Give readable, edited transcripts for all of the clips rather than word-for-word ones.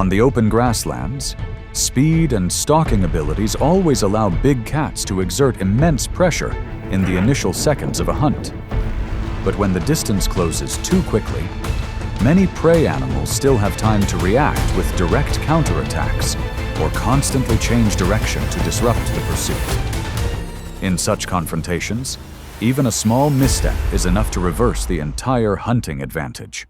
On the open grasslands, speed and stalking abilities always allow big cats to exert immense pressure in the initial seconds of a hunt. But when the distance closes too quickly, many prey animals still have time to react with direct counterattacks or constantly change direction to disrupt the pursuit. In such confrontations, even a small misstep is enough to reverse the entire hunting advantage.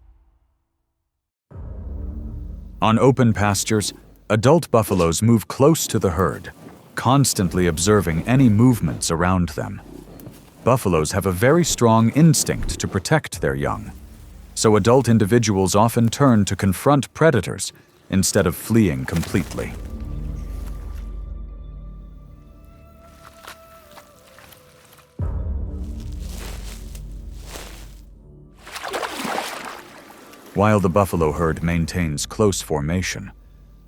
On open pastures, adult buffaloes move close to the herd, constantly observing any movements around them. Buffaloes have a very strong instinct to protect their young, so adult individuals often turn to confront predators instead of fleeing completely. While the buffalo herd maintains close formation,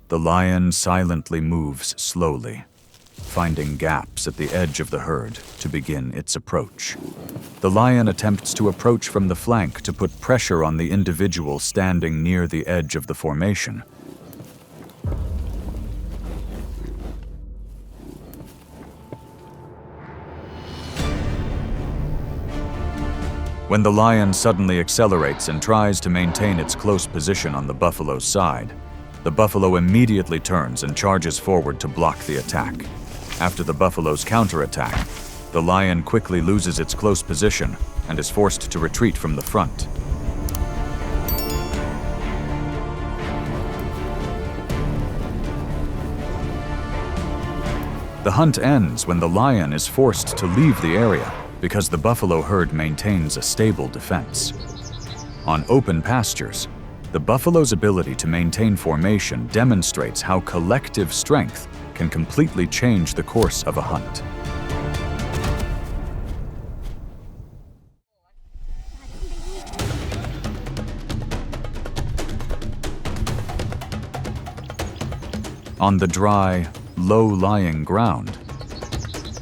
the lion silently moves slowly, finding gaps at the edge of the herd to begin its approach. The lion attempts to approach from the flank to put pressure on the individual standing near the edge of the formation. When the lion suddenly accelerates and tries to maintain its close position on the buffalo's side, the buffalo immediately turns and charges forward to block the attack. After the buffalo's counterattack, the lion quickly loses its close position and is forced to retreat from the front. The hunt ends when the lion is forced to leave the area because the buffalo herd maintains a stable defense. On open pastures, the buffalo's ability to maintain formation demonstrates how collective strength can completely change the course of a hunt. On the dry, low-lying ground,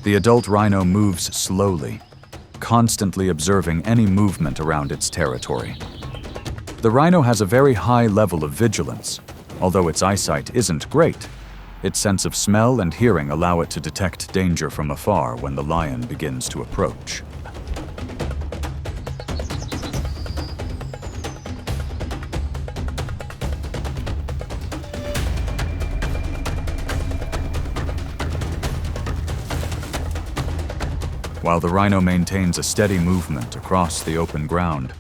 the adult rhino moves slowly, constantly observing any movement around its territory. The rhino has a very high level of vigilance. Although its eyesight isn't great, its sense of smell and hearing allow it to detect danger from afar when the lion begins to approach. While the rhino maintains a steady movement across the open ground,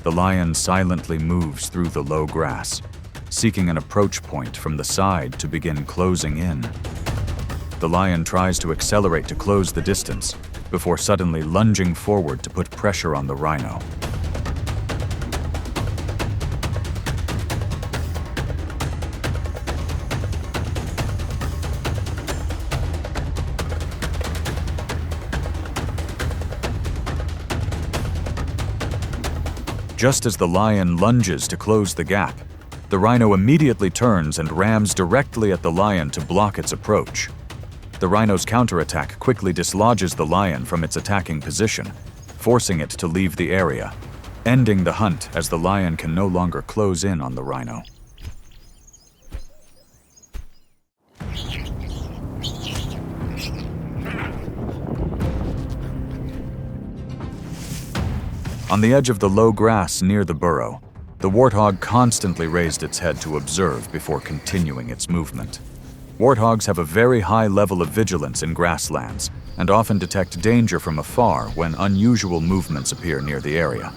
the lion silently moves through the low grass, seeking an approach point from the side to begin closing in. The lion tries to accelerate to close the distance before suddenly lunging forward to put pressure on the rhino. Just as the lion lunges to close the gap, the rhino immediately turns and rams directly at the lion to block its approach. The rhino's counterattack quickly dislodges the lion from its attacking position, forcing it to leave the area, ending the hunt as the lion can no longer close in on the rhino. On the edge of the low grass near the burrow, the warthog constantly raised its head to observe before continuing its movement. Warthogs have a very high level of vigilance in grasslands and often detect danger from afar when unusual movements appear near the area.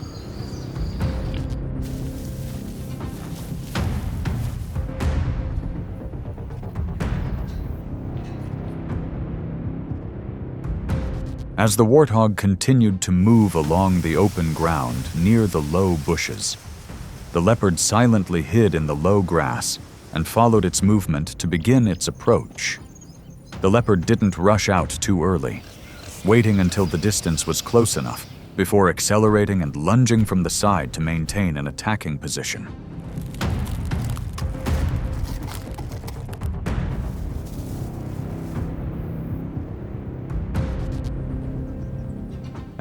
As the warthog continued to move along the open ground near the low bushes, the leopard silently hid in the low grass and followed its movement to begin its approach. The leopard didn't rush out too early, waiting until the distance was close enough before accelerating and lunging from the side to maintain an attacking position.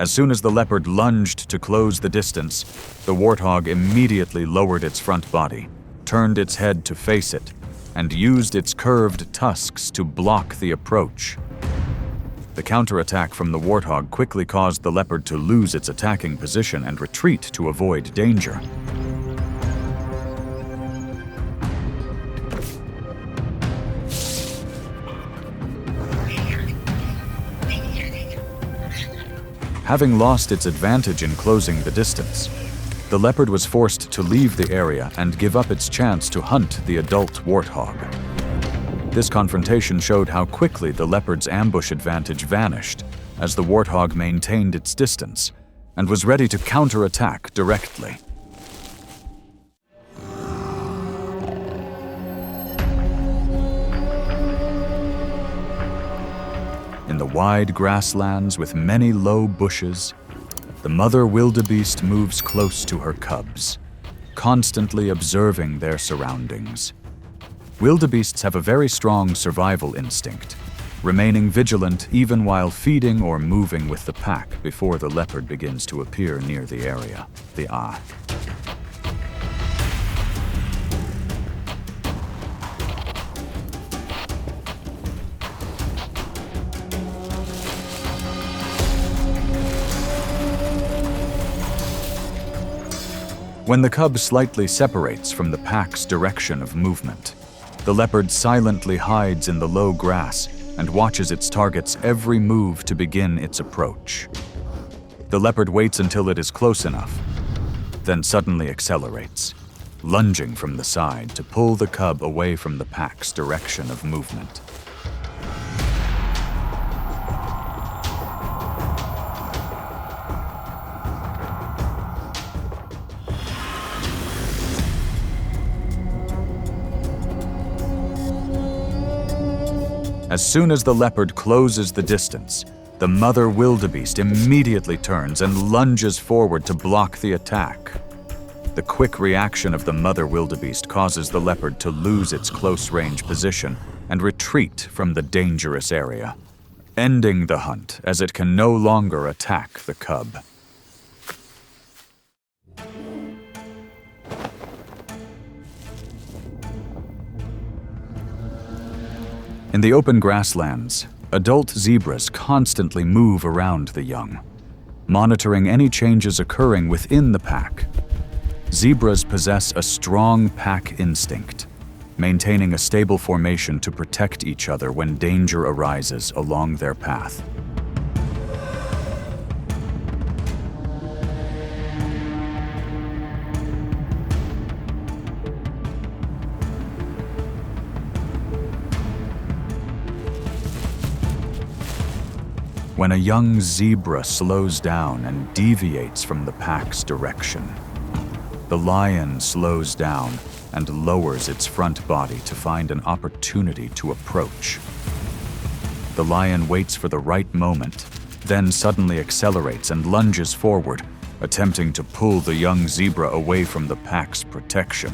As soon as the leopard lunged to close the distance, the warthog immediately lowered its front body, turned its head to face it, and used its curved tusks to block the approach. The counterattack from the warthog quickly caused the leopard to lose its attacking position and retreat to avoid danger. Having lost its advantage in closing the distance, the leopard was forced to leave the area and give up its chance to hunt the adult warthog. This confrontation showed how quickly the leopard's ambush advantage vanished as the warthog maintained its distance and was ready to counterattack directly. In the wide grasslands with many low bushes, the mother wildebeest moves close to her cubs, constantly observing their surroundings. Wildebeests have a very strong survival instinct, remaining vigilant even while feeding or moving with the pack before the leopard begins to appear near the area. When the cub slightly separates from the pack's direction of movement, the leopard silently hides in the low grass and watches its target's every move to begin its approach. The leopard waits until it is close enough, then suddenly accelerates, lunging from the side to pull the cub away from the pack's direction of movement. As soon as the leopard closes the distance, the mother wildebeest immediately turns and lunges forward to block the attack. The quick reaction of the mother wildebeest causes the leopard to lose its close-range position and retreat from the dangerous area, ending the hunt as it can no longer attack the cub. In the open grasslands, adult zebras constantly move around the young, monitoring any changes occurring within the pack. Zebras possess a strong pack instinct, maintaining a stable formation to protect each other when danger arises along their path. When a young zebra slows down and deviates from the pack's direction, the lion slows down and lowers its front body to find an opportunity to approach. The lion waits for the right moment, then suddenly accelerates and lunges forward, attempting to pull the young zebra away from the pack's protection.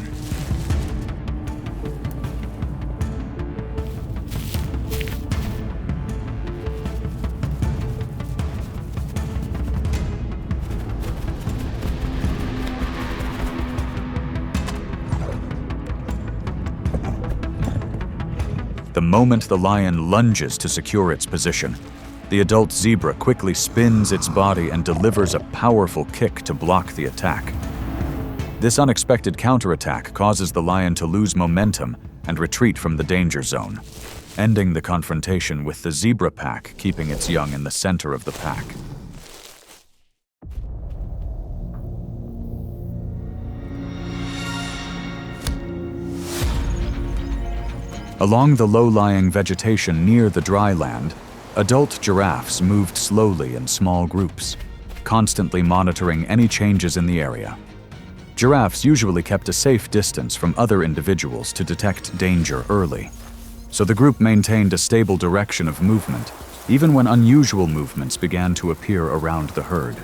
The moment the lion lunges to secure its position, the adult zebra quickly spins its body and delivers a powerful kick to block the attack. This unexpected counterattack causes the lion to lose momentum and retreat from the danger zone, ending the confrontation with the zebra pack keeping its young in the center of the pack. Along the low-lying vegetation near the dry land, adult giraffes moved slowly in small groups, constantly monitoring any changes in the area. Giraffes usually kept a safe distance from other individuals to detect danger early, so the group maintained a stable direction of movement, even when unusual movements began to appear around the herd.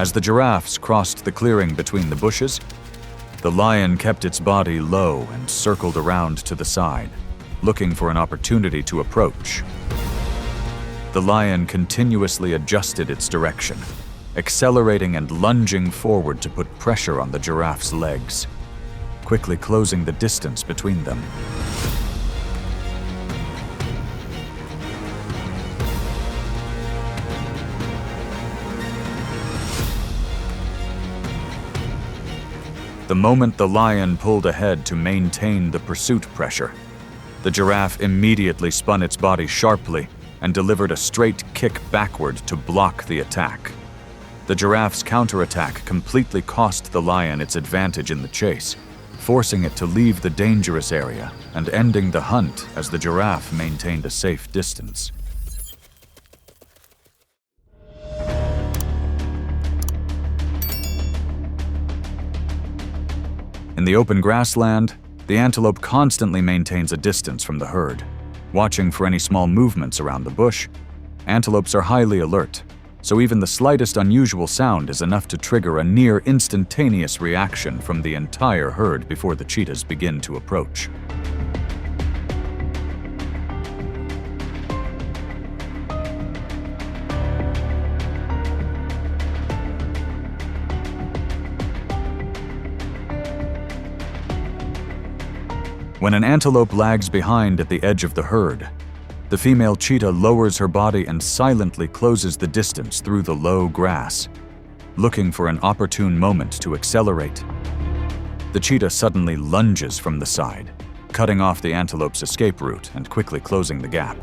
As the giraffes crossed the clearing between the bushes, the lion kept its body low and circled around to the side, looking for an opportunity to approach. The lion continuously adjusted its direction, accelerating and lunging forward to put pressure on the giraffe's legs, quickly closing the distance between them. The moment the lion pulled ahead to maintain the pursuit pressure, the giraffe immediately spun its body sharply and delivered a straight kick backward to block the attack. The giraffe's counterattack completely cost the lion its advantage in the chase, forcing it to leave the dangerous area and ending the hunt as the giraffe maintained a safe distance. In the open grassland, the antelope constantly maintains a distance from the herd. Watching for any small movements around the bush, antelopes are highly alert, so even the slightest unusual sound is enough to trigger a near instantaneous reaction from the entire herd before the cheetahs begin to approach. When an antelope lags behind at the edge of the herd, the female cheetah lowers her body and silently closes the distance through the low grass, looking for an opportune moment to accelerate. The cheetah suddenly lunges from the side, cutting off the antelope's escape route and quickly closing the gap.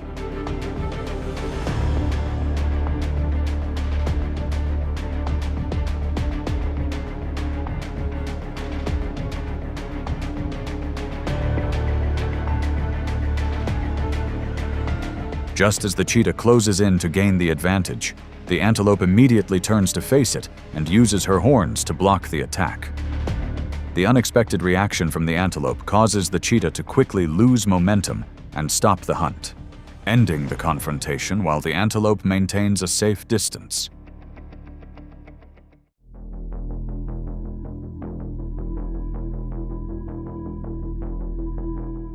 Just as the cheetah closes in to gain the advantage, the antelope immediately turns to face it and uses her horns to block the attack. The unexpected reaction from the antelope causes the cheetah to quickly lose momentum and stop the hunt, ending the confrontation while the antelope maintains a safe distance.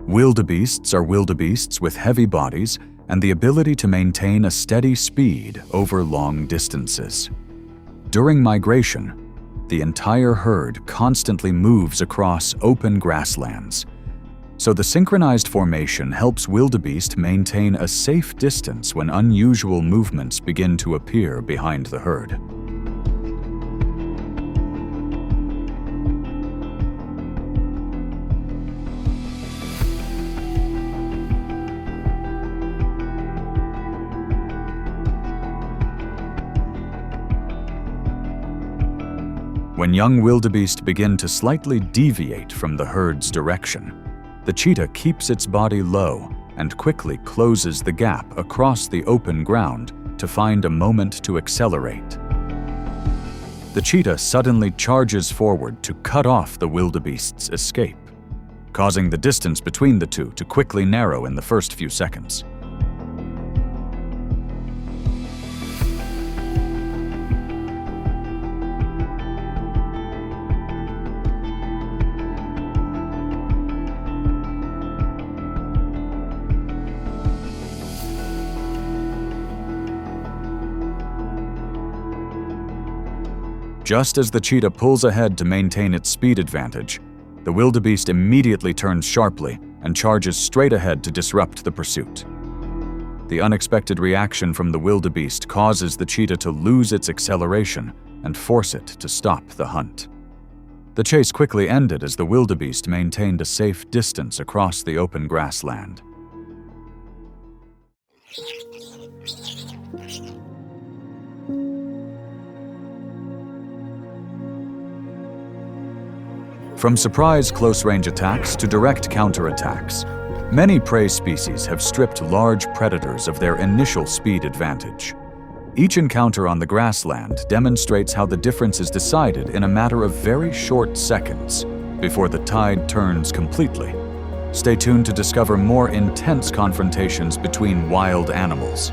Wildebeests are wildebeests with heavy bodies and the ability to maintain a steady speed over long distances. During migration, the entire herd constantly moves across open grasslands, so the synchronized formation helps wildebeest maintain a safe distance when unusual movements begin to appear behind the herd. When young wildebeest begin to slightly deviate from the herd's direction, the cheetah keeps its body low and quickly closes the gap across the open ground to find a moment to accelerate. The cheetah suddenly charges forward to cut off the wildebeest's escape, causing the distance between the two to quickly narrow in the first few seconds. Just as the cheetah pulls ahead to maintain its speed advantage, the wildebeest immediately turns sharply and charges straight ahead to disrupt the pursuit. The unexpected reaction from the wildebeest causes the cheetah to lose its acceleration and force it to stop the hunt. The chase quickly ended as the wildebeest maintained a safe distance across the open grassland. From surprise close-range attacks to direct counterattacks, many prey species have stripped large predators of their initial speed advantage. Each encounter on the grassland demonstrates how the difference is decided in a matter of very short seconds before the tide turns completely. Stay tuned to discover more intense confrontations between wild animals.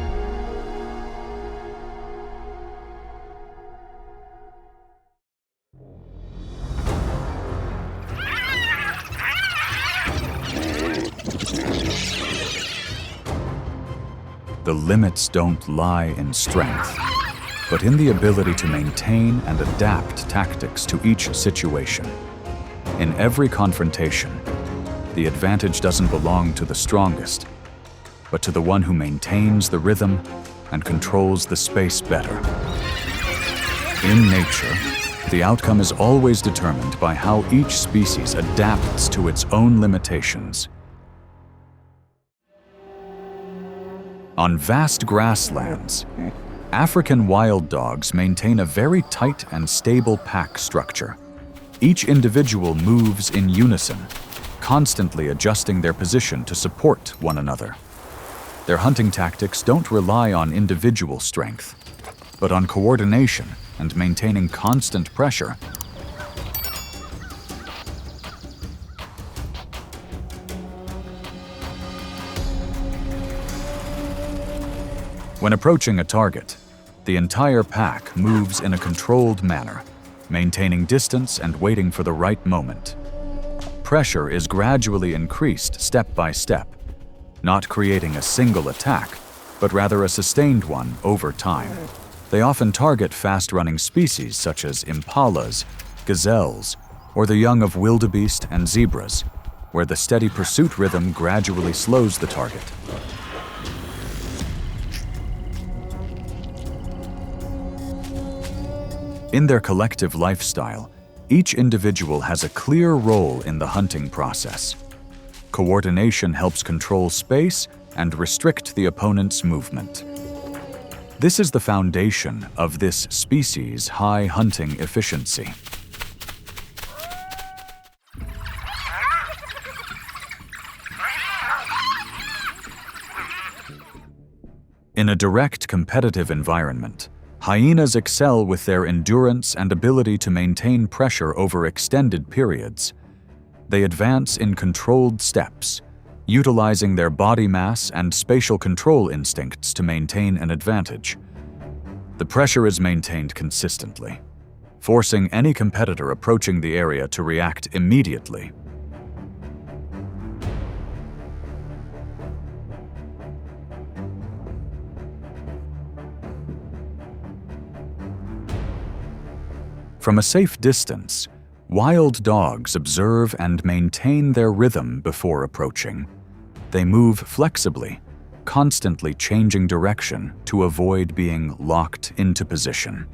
the limits don't lie in strength, but in the ability to maintain and adapt tactics to each situation. In every confrontation, the advantage doesn't belong to the strongest, but to the one who maintains the rhythm and controls the space better. In nature, the outcome is always determined by how each species adapts to its own limitations. On vast grasslands, African wild dogs maintain a very tight and stable pack structure. Each individual moves in unison, constantly adjusting their position to support one another. Their hunting tactics don't rely on individual strength, but on coordination and maintaining constant pressure. When approaching a target, the entire pack moves in a controlled manner, maintaining distance and waiting for the right moment. Pressure is gradually increased step by step, not creating a single attack, but rather a sustained one over time. They often target fast-running species such as impalas, gazelles, or the young of wildebeest and zebras, where the steady pursuit rhythm gradually slows the target. In their collective lifestyle, each individual has a clear role in the hunting process. Coordination helps control space and restrict the opponent's movement. This is the foundation of this species' high hunting efficiency. In a direct competitive environment, hyenas excel with their endurance and ability to maintain pressure over extended periods. They advance in controlled steps, utilizing their body mass and spatial control instincts to maintain an advantage. The pressure is maintained consistently, forcing any competitor approaching the area to react immediately. From a safe distance, wild dogs observe and maintain their rhythm before approaching. They move flexibly, constantly changing direction to avoid being locked into position.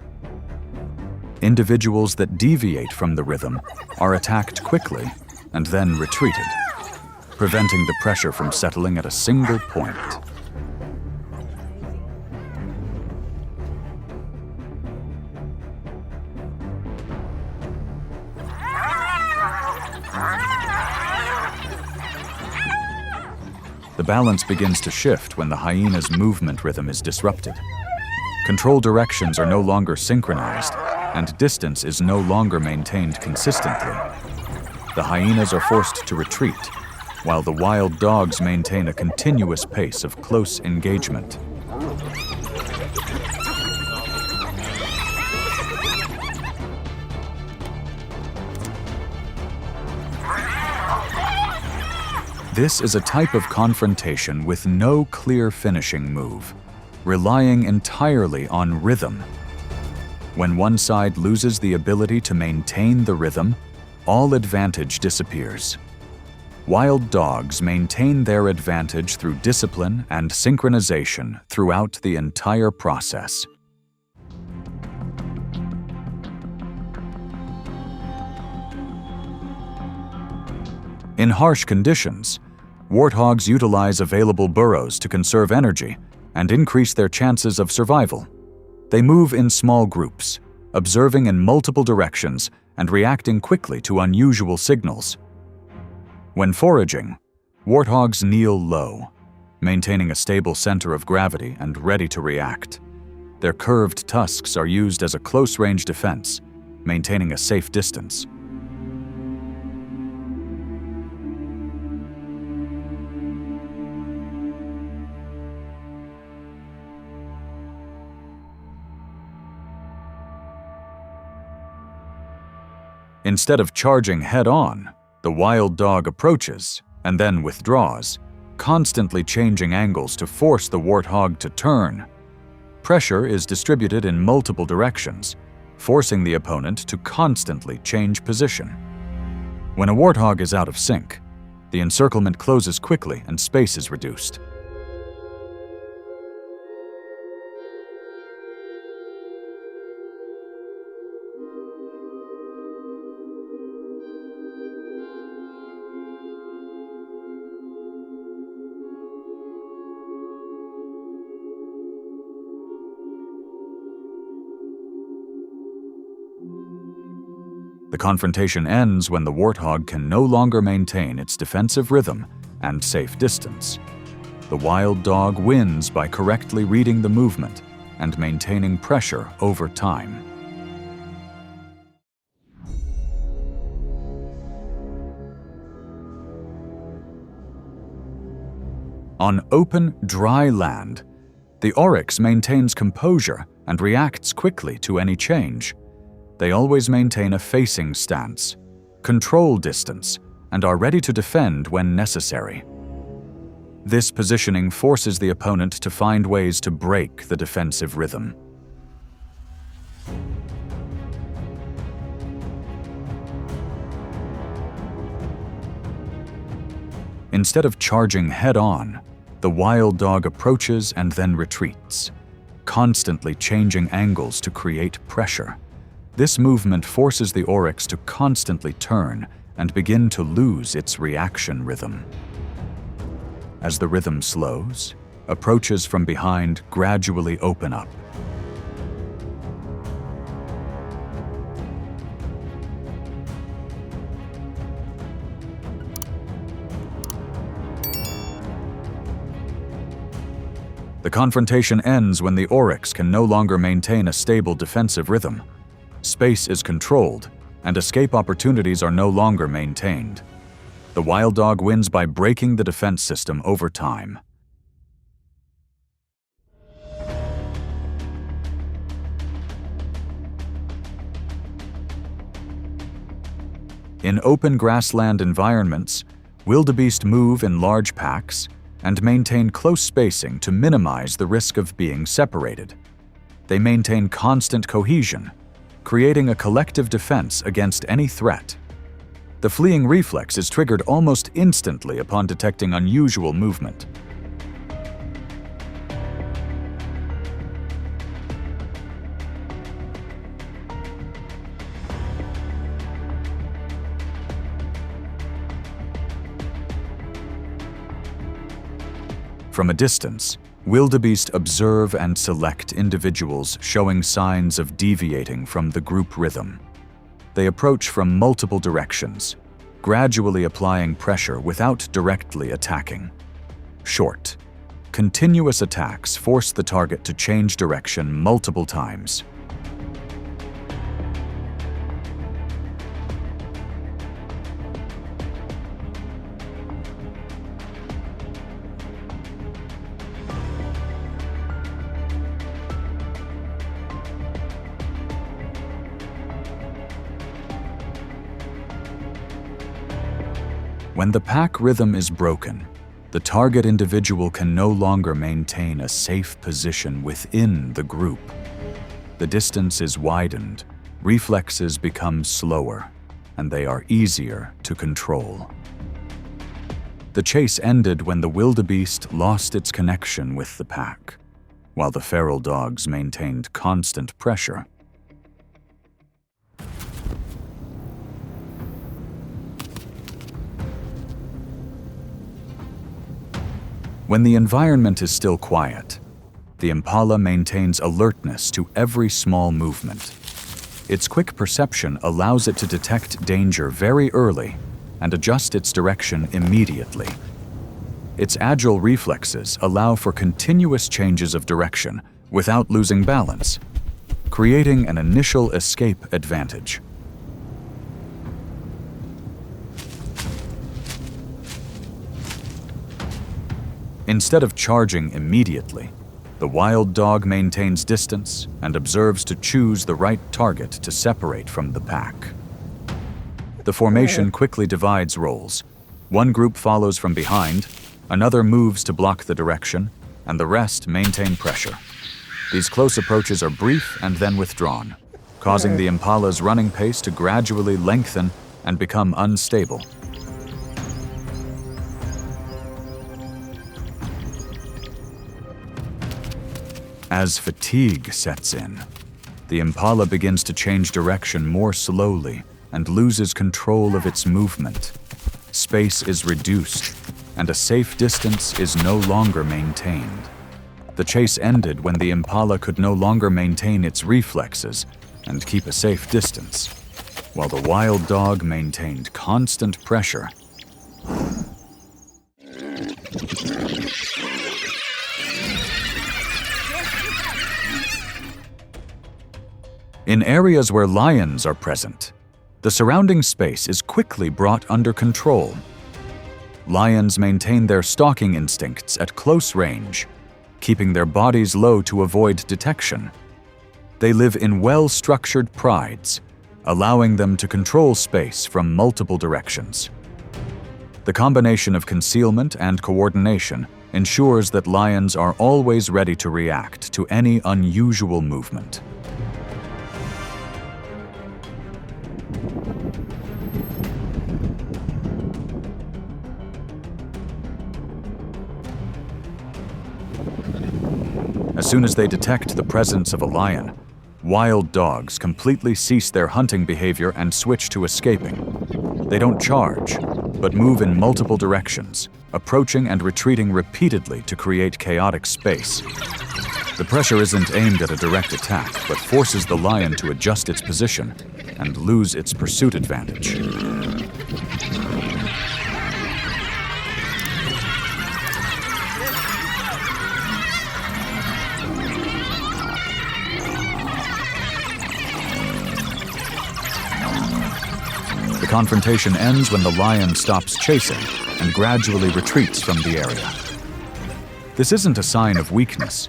Individuals that deviate from the rhythm are attacked quickly and then retreated, preventing the pressure from settling at a single point. The balance begins to shift when the hyena's movement rhythm is disrupted. Control directions are no longer synchronized, and distance is no longer maintained consistently. The hyenas are forced to retreat, while the wild dogs maintain a continuous pace of close engagement. This is a type of confrontation with no clear finishing move, relying entirely on rhythm. When one side loses the ability to maintain the rhythm, all advantage disappears. Wild dogs maintain their advantage through discipline and synchronization throughout the entire process. In harsh conditions, warthogs utilize available burrows to conserve energy and increase their chances of survival. They move in small groups, observing in multiple directions and reacting quickly to unusual signals. When foraging, warthogs kneel low, maintaining a stable center of gravity and ready to react. Their curved tusks are used as a close-range defense, maintaining a safe distance. Instead of charging head-on, the wild dog approaches and then withdraws, constantly changing angles to force the warthog to turn. Pressure is distributed in multiple directions, forcing the opponent to constantly change position. When a warthog is out of sync, the encirclement closes quickly and space is reduced. The confrontation ends when the warthog can no longer maintain its defensive rhythm and safe distance. The wild dog wins by correctly reading the movement and maintaining pressure over time. On open, dry land, the Oryx maintains composure and reacts quickly to any change. They always maintain a facing stance, control distance, and are ready to defend when necessary. This positioning forces the opponent to find ways to break the defensive rhythm. Instead of charging head-on, the wild dog approaches and then retreats, constantly changing angles to create pressure. This movement forces the Oryx to constantly turn and begin to lose its reaction rhythm. As the rhythm slows, approaches from behind gradually open up. The confrontation ends when the Oryx can no longer maintain a stable defensive rhythm. Space is controlled, and escape opportunities are no longer maintained. The wild dog wins by breaking the defense system over time. In open grassland environments, wildebeest move in large packs and maintain close spacing to minimize the risk of being separated. They maintain constant cohesion, creating a collective defense against any threat. The fleeing reflex is triggered almost instantly upon detecting unusual movement. From a distance, wildebeest observe and select individuals showing signs of deviating from the group rhythm. They approach from multiple directions, gradually applying pressure without directly attacking. Short, continuous attacks force the target to change direction multiple times. When the pack rhythm is broken, the target individual can no longer maintain a safe position within the group. The distance is widened, reflexes become slower, and they are easier to control. The chase ended when the wildebeest lost its connection with the pack, while the feral dogs maintained constant pressure. When the environment is still quiet, the impala maintains alertness to every small movement. Its quick perception allows it to detect danger very early and adjust its direction immediately. Its agile reflexes allow for continuous changes of direction without losing balance, creating an initial escape advantage. Instead of charging immediately, the wild dog maintains distance and observes to choose the right target to separate from the pack. The formation quickly divides roles. One group follows from behind, Another moves to block the direction, and the rest maintain pressure. These close approaches are brief and then withdrawn, causing the impala's running pace to gradually lengthen and become unstable. As fatigue sets in, the impala begins to change direction more slowly and loses control of its movement. Space is reduced, and a safe distance is no longer maintained. The chase ended when the impala could no longer maintain its reflexes and keep a safe distance, while the wild dog maintained constant pressure. In areas where lions are present, the surrounding space is quickly brought under control. Lions maintain their stalking instincts at close range, keeping their bodies low to avoid detection. They live in well-structured prides, allowing them to control space from multiple directions. The combination of concealment and coordination ensures that lions are always ready to react to any unusual movement. As soon as they detect the presence of a lion, wild dogs completely cease their hunting behavior and switch to escaping. They don't charge, but move in multiple directions, approaching and retreating repeatedly to create chaotic space. The pressure isn't aimed at a direct attack, but forces the lion to adjust its position and lose its pursuit advantage. The confrontation ends when the lion stops chasing and gradually retreats from the area. This isn't a sign of weakness,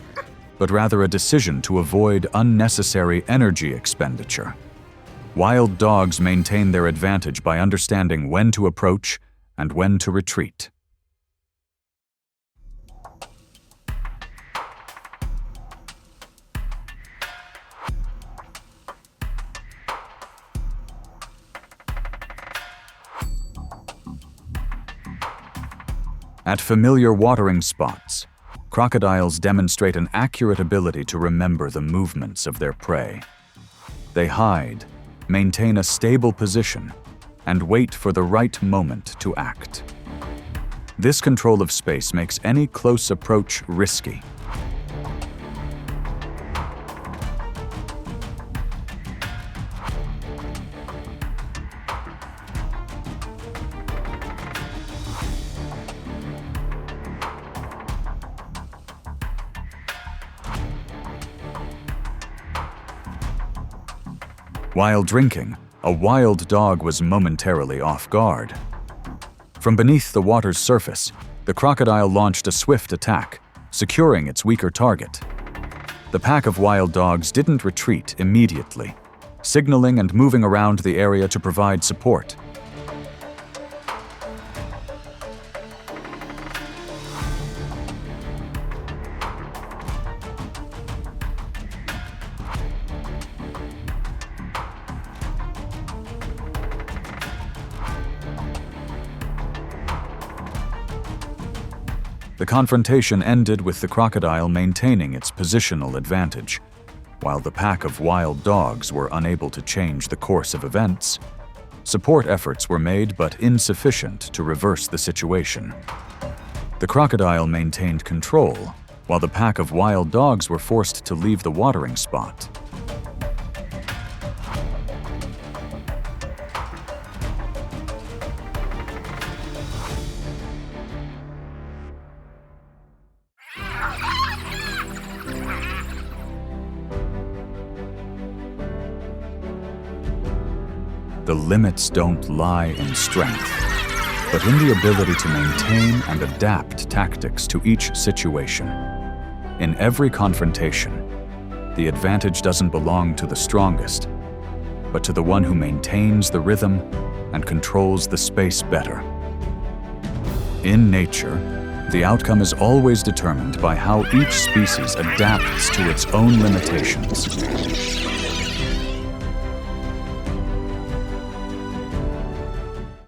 but rather a decision to avoid unnecessary energy expenditure. Wild dogs maintain their advantage by understanding when to approach and when to retreat. At familiar watering spots, crocodiles demonstrate an accurate ability to remember the movements of their prey. They hide, maintain a stable position, and wait for the right moment to act. This control of space makes any close approach risky. While drinking, a wild dog was momentarily off guard. From beneath the water's surface, the crocodile launched a swift attack, securing its weaker target. The pack of wild dogs didn't retreat immediately, signaling and moving around the area to provide support. The confrontation ended with the crocodile maintaining its positional advantage. While the pack of wild dogs were unable to change the course of events, support efforts were made but insufficient to reverse the situation. The crocodile maintained control, while the pack of wild dogs were forced to leave the watering spot. The limits don't lie in strength, but in the ability to maintain and adapt tactics to each situation. In every confrontation, the advantage doesn't belong to the strongest, but to the one who maintains the rhythm and controls the space better. In nature, The outcome is always determined by how each species adapts to its own limitations.